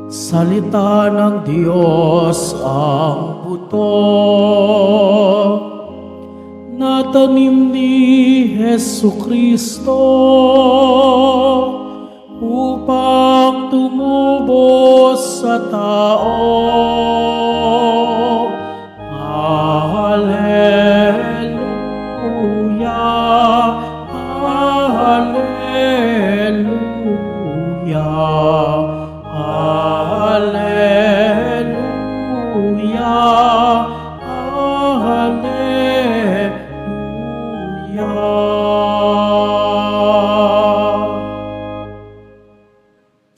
Salita ng Diyos ang buto na tanim ni Jesucristo upang tumubo sa tao. Hallelujah, Hallelujah. Hallelujah, Hallelujah.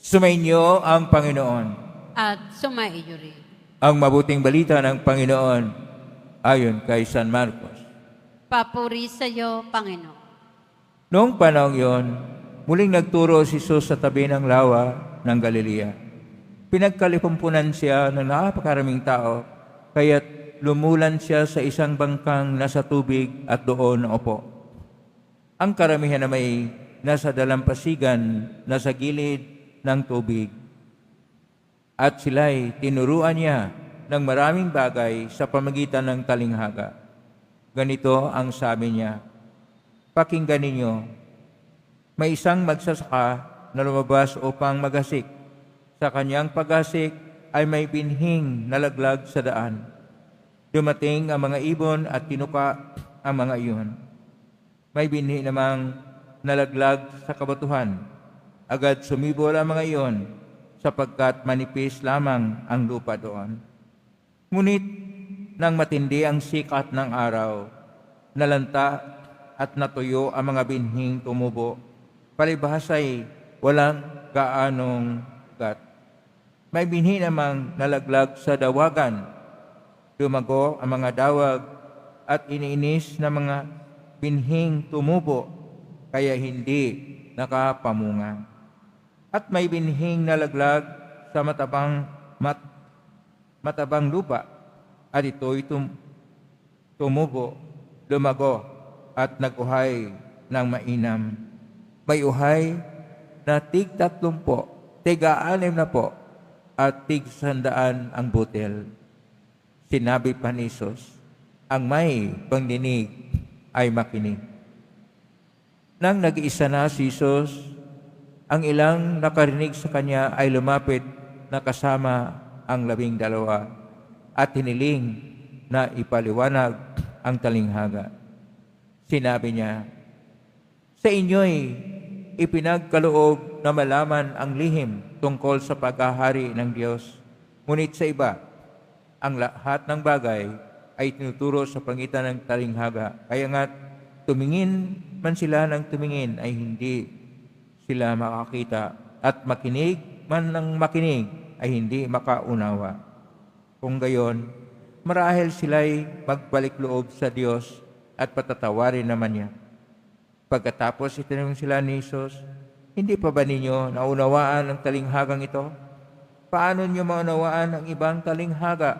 Sumainyo ang Panginoon. At sumaiyo rin. Ang mabuting balita ng Panginoon ayon kay San Marcos. Papuri sa iyo, Panginoon. Noong panahon yon, muling nagturo si Jesus sa tabi ng lawa ng Galilea. Pinagkalipumpunan siya ng napakaraming tao, kaya't lumulan siya sa isang bangkang nasa tubig at doon naupo. Ang karamihan na may nasa dalampasigan na sa gilid ng tubig. At sila'y tinuruan niya ng maraming bagay sa pamagitan ng talinghaga. Ganito ang sabi niya, "Pakinggan ninyo, may isang magsasaka na lumabas upang maghasik. Sa kanyang paghasik ay may binhing nalaglag sa daan. Dumating ang mga ibon at tinuka ang mga iyon. May binhi namang nalaglag sa kabatuhan. Agad sumibol ang mga iyon sapagkat manipis lamang ang lupa doon. Ngunit nang matindi ang sikat ng araw, nalanta at natuyo ang mga binhing tumubo. Palibhas ay walang gaanong gat. May binhi namang nalaglag sa dawagan. Dumago ang mga dawag at iniinis na mga binhing tumubo, kaya hindi nakapamunga. At may binhing nalaglag sa matabang lupa, at ito'y tumubo, lumago, at naguhay ng mainam. May uhay na tig-30, tig-60 at tig-100 ang butil. Sinabi pa ni Jesus, ang may pangdinig ay makinig. Nang nag-iisa na si Jesus, ang ilang nakarinig sa kanya ay lumapit na kasama ang 12 at hiniling na ipaliwanag ang talinghaga. Sinabi niya, sa inyo'y ipinagkaloob na malaman ang lihim tungkol sa paghahari ng Diyos. Ngunit sa iba, ang lahat ng bagay ay tinuturo sa pangitan ng talinghaga. Kaya nga, tumingin man sila ng tumingin ay hindi sila makakita, at makinig man ng makinig ay hindi makaunawa. Kung gayon, marahil sila'y magbalik loob sa Diyos at patatawarin naman niya. Pagkatapos itinanong sila ni Jesus, hindi pa ba ninyo naunawaan ang talinghagang ito? Paano niyo maunawaan ang ibang talinghaga?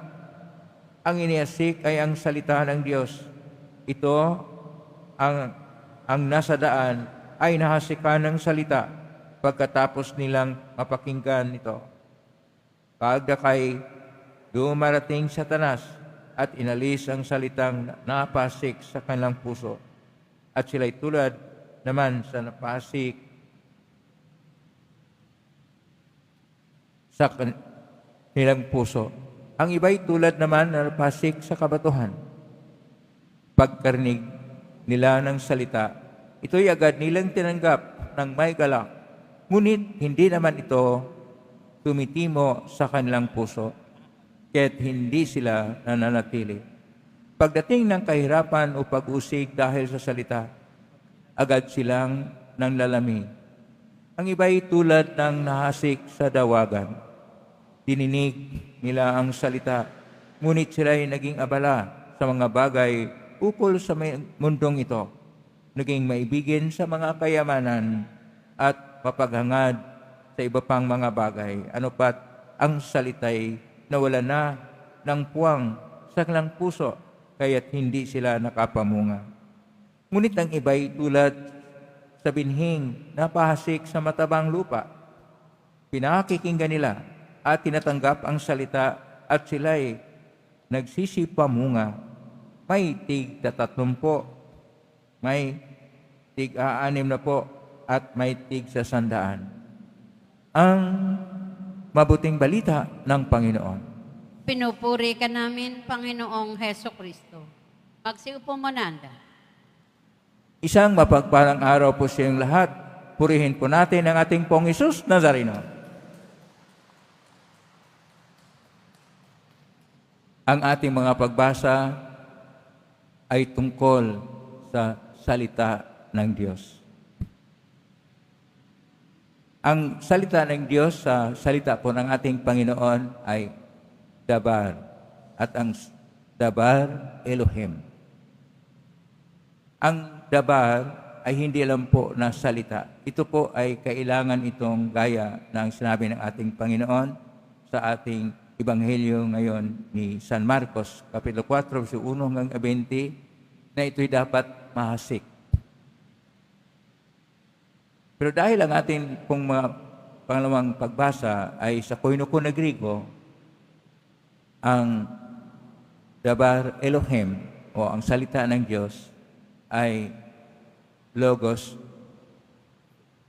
Ang iniasik ay ang salita ng Diyos. Ito ang nasa daan ay nahasikan ng salita pagkatapos nilang mapakinggan ito. Pagdakay, dumarating Satanas at inalis ang salitang napasik sa kanilang puso. At sila'y tulad naman sa napasik sa kanilang puso. Ang iba'y tulad naman na napasik sa kabatuhan. Pagkarinig nila ng salita, ito'y agad nilang tinanggap ng may galak. Ngunit hindi naman ito tumitimo sa kanilang puso, kaya't hindi sila nananatili. Pagdating ng kahirapan o pag-usig dahil sa salita, agad silang nanlalamig. Ang iba'y tulad ng nahasik sa dawagan. Dininig nila ang salita, ngunit sila'y naging abala sa mga bagay ukol sa mundong ito, naging maibigin sa mga kayamanan at mapaghangad sa iba pang mga bagay. Ano pat ang salita'y nawala na ng puwang sa kanilang puso, kaya't hindi sila nakapamunga. Ngunit ang iba'y tulad sa binhing napahasik sa matabang lupa. Pinakikinggan nila at tinatanggap ang salita at sila'y nagsisipamunga. May tig 30, may tig 60 at may tig 100. Ang mabuting balita ng Panginoon. Pinupuri ka namin, Panginoong Heso Kristo. Magsiupo mo, Nanda. Isang mapagpalang araw po sa iyong lahat. Purihin po natin ang ating Pong Hesus Nazareno. Ang ating mga pagbasa ay tungkol sa salita ng Diyos. Ang salita ng Diyos sa salita po ng ating Panginoon ay Dabar at ang Dabar Elohim. Ang Dabar ay hindi lang po na salita. Ito po ay kailangan itong gaya ng sinabi ng ating Panginoon sa ating Ebanghelyo ngayon ni San Marcos, Kapitulo 4, verso 1 hanggang 20, na ito'y dapat mahasik. Pero dahil ang ating pong mga pangalawang pagbasa ay sa Koinoko na Griego, ang Dabar Elohim o ang salita ng Diyos ay Logos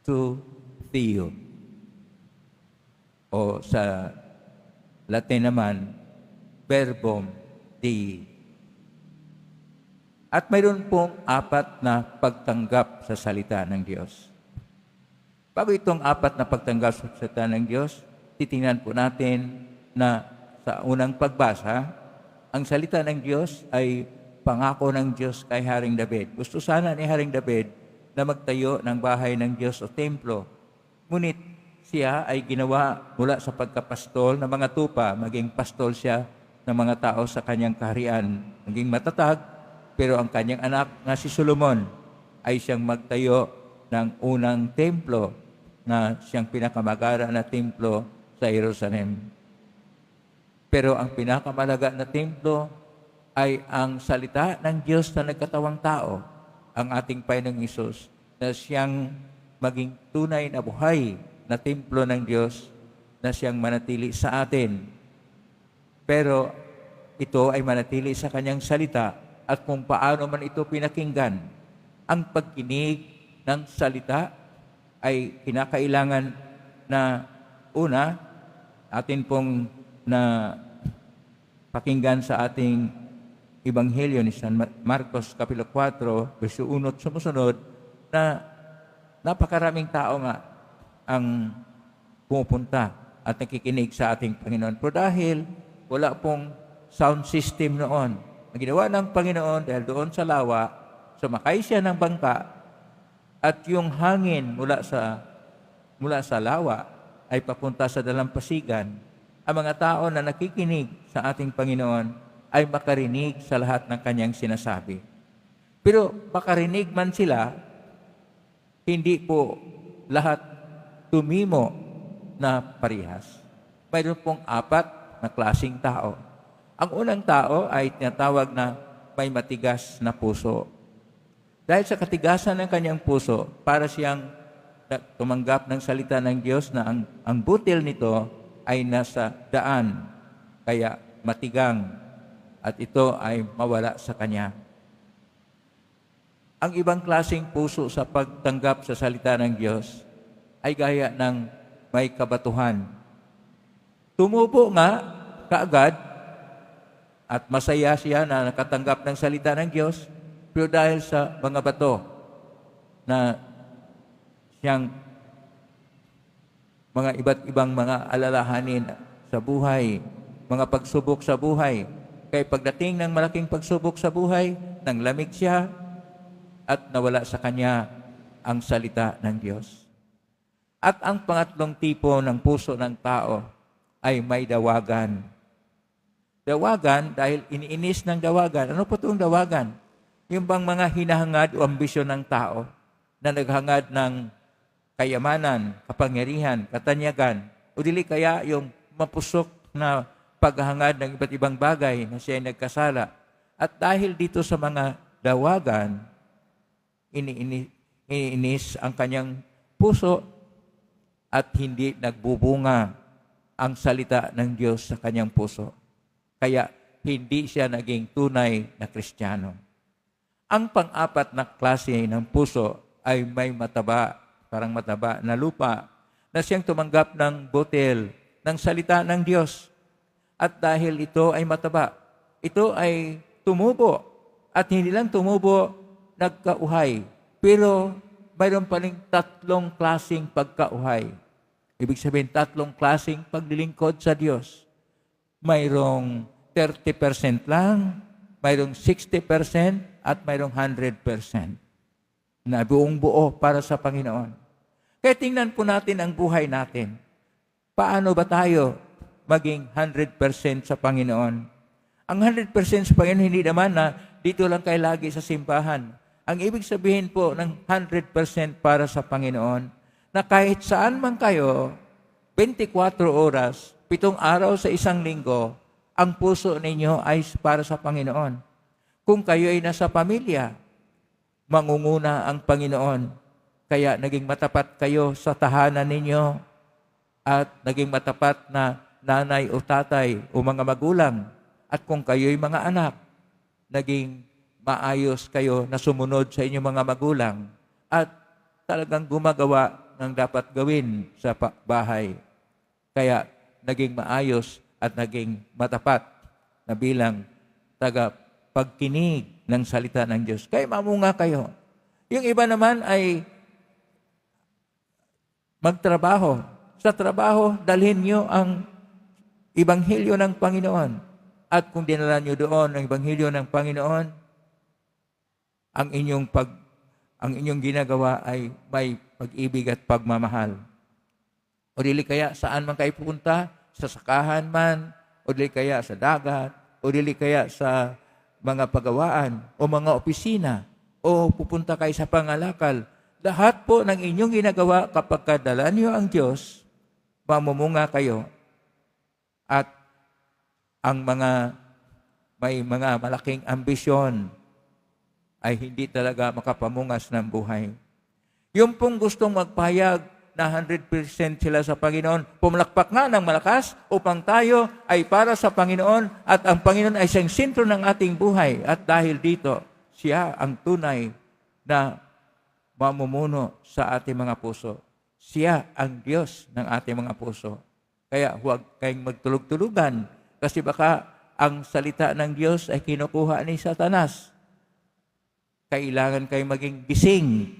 to Theo. O sa Latin naman, Verbum Dei. At mayroon pong 4 na pagtanggap sa salita ng Diyos. Bago itong 4 na pagtanggap sa salita ng Diyos, titingnan po natin na sa unang pagbasa, ang salita ng Diyos ay pangako ng Diyos kay Haring David. Gusto sana ni Haring David na magtayo ng bahay ng Diyos o templo. Ngunit siya ay ginawa mula sa pagkapastol ng mga tupa, maging pastol siya ng mga tao sa kanyang kaharian. Naging matatag, pero ang kanyang anak na si Solomon ay siyang magtayo ng unang templo na siyang pinakamagara na templo sa Jerusalem. Pero ang pinakamalaga na templo ay ang salita ng Diyos na nagkatawang tao, ang ating Panginoong Hesus, na siyang maging tunay na buhay na templo ng Diyos na siyang manatili sa atin. Pero ito ay manatili sa kanyang salita at kung paano man ito pinakinggan. Ang pagkinig ng salita ay kinakailangan na una, atin pong na pakinggan sa ating Ebanghelyo ni San Marcos, Kapitulo 4, verso 1 at sumusunod, na napakaraming tao nga ang pumupunta at nakikinig sa ating Panginoon. Pero dahil wala pong sound system noon, ang ginawa ng Panginoon dahil doon sa lawa, sumakay siya ng bangka at yung hangin mula sa lawa ay papunta sa dalampasigan. Ang mga tao na nakikinig sa ating Panginoon ay makarinig sa lahat ng kanyang sinasabi. Pero makarinig man sila, hindi po lahat tumimo na parihas. Mayroon pong 4 na klaseng tao. Ang unang tao ay tinatawag na may matigas na puso. Dahil sa katigasan ng kanyang puso, para siyang tumanggap ng salita ng Diyos na ang butil nito ay nasa daan, kaya matigang, at ito ay mawala sa kanya. Ang ibang klaseng puso sa pagtanggap sa salita ng Diyos ay gaya ng may kabatuhan. Tumubo nga kaagad at masaya siya na nakatanggap ng salita ng Diyos, pero dahil sa mga bato na siyang mga iba't ibang mga alalahanin sa buhay, mga pagsubok sa buhay, kaya pagdating ng malaking pagsubok sa buhay, nang lamig siya at nawala sa kanya ang salita ng Diyos. At ang pangatlong tipo ng puso ng tao ay may dawagan. Dawagan, dahil iniinis ng dawagan. Ano po itong dawagan? Yung bang mga hinahangad o ambisyon ng tao na naghangad ng kayamanan, kapangyarihan, katanyagan, o dili kaya yung mapusok na paghahangad ng iba't ibang bagay na siya ay nagkasala. At dahil dito sa mga dawagan, iniinis ang kanyang puso at hindi nagbubunga ang salita ng Diyos sa kanyang puso. Kaya hindi siya naging tunay na Kristiyano. Ang pang-apat na klase ng puso ay may mataba, parang mataba na lupa, na siyang tumanggap ng butil ng salita ng Diyos. At dahil ito ay mataba, ito ay tumubo. At hindi lang tumubo, nagkauhay. Pero mayroon pa rin 3 klaseng pagkauhay. Ibig sabihin, 3 klaseng paglilingkod sa Diyos. Mayroong 30% lang, mayroong 60%, at mayroong 100% na buong buo para sa Panginoon. Kaya tingnan po natin ang buhay natin. Paano ba tayo maging 100% sa Panginoon? Ang 100% sa Panginoon, hindi naman na dito lang kayo lagi sa simbahan. Ang ibig sabihin po ng 100% para sa Panginoon, na kahit saan man kayo, 24 oras, 7 araw sa isang linggo, ang puso ninyo ay para sa Panginoon. Kung kayo ay nasa pamilya, mangunguna ang Panginoon. Kaya naging matapat kayo sa tahanan ninyo at naging matapat na nanay o tatay o mga magulang. At kung kayo'y mga anak, naging maayos kayo na sumunod sa inyong mga magulang at talagang gumagawa ng dapat gawin sa bahay. Kaya naging maayos at naging matapat na bilang pagkinig ng salita ng Diyos. Kaya mamunga kayo. Yung iba naman ay magtrabaho. Sa trabaho, dalhin nyo ang Ebanghelyo ng Panginoon. At kung dinala nyo doon ang Ebanghelyo ng Panginoon, ang inyong ginagawa ay may pag-ibig at pagmamahal. O dili kaya saan man kayo pupunta, sa sakahan man, o dili kaya sa dagat, o dili kaya sa mga pagawaan o mga opisina o pupunta kayo sa pangalakal, lahat po ng inyong ginagawa kapag kadala niyo ang Diyos, mamumunga kayo at ang may mga malaking ambisyon ay hindi talaga makapamungas ng buhay. Yung pong gustong magpahayag na 100% sila sa Panginoon, pumalakpak nga ng malakas upang tayo ay para sa Panginoon at ang Panginoon ay siyang sentro ng ating buhay. At dahil dito, siya ang tunay na mamumuno sa ating mga puso. Siya ang Diyos ng ating mga puso. Kaya huwag kayong magtulog-tulugan kasi baka ang salita ng Diyos ay kinukuha ni Satanas. Kailangan kayong maging gising.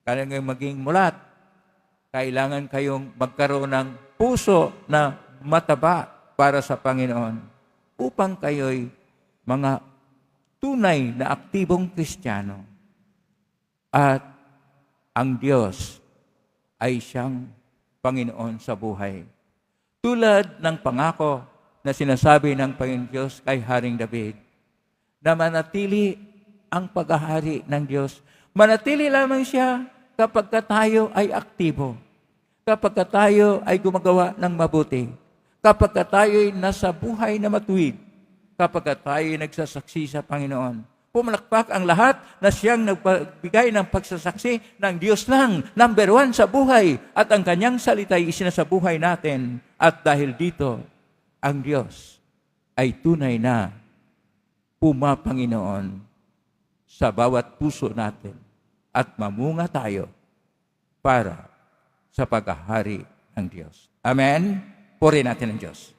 Kailangan kayong maging mulat. Kailangan kayong magkaroon ng puso na mataba para sa Panginoon upang kayo'y mga tunay na aktibong Kristiyano. At ang Diyos ay siyang Panginoon sa buhay. Tulad ng pangako na sinasabi ng Panginoon Diyos kay Haring David, na manatili ang paghahari ng Diyos. Manatili lamang siya kapag tayo ay aktibo. Kapag tayo ay gumagawa ng mabuti, kapag tayo ay nasa buhay na matuwid, kapag tayo ay nagsasaksi sa Panginoon, pumalakpak ang lahat na siyang nagbigay ng pagsasaksi ng Diyos lang, number 1 sa buhay, at ang kanyang salita ay isinasabuhay natin. At dahil dito, ang Diyos ay tunay na Panginoon sa bawat puso natin at mamunga tayo para sa paghahari ng Diyos. Amen? Purihin natin ang Diyos.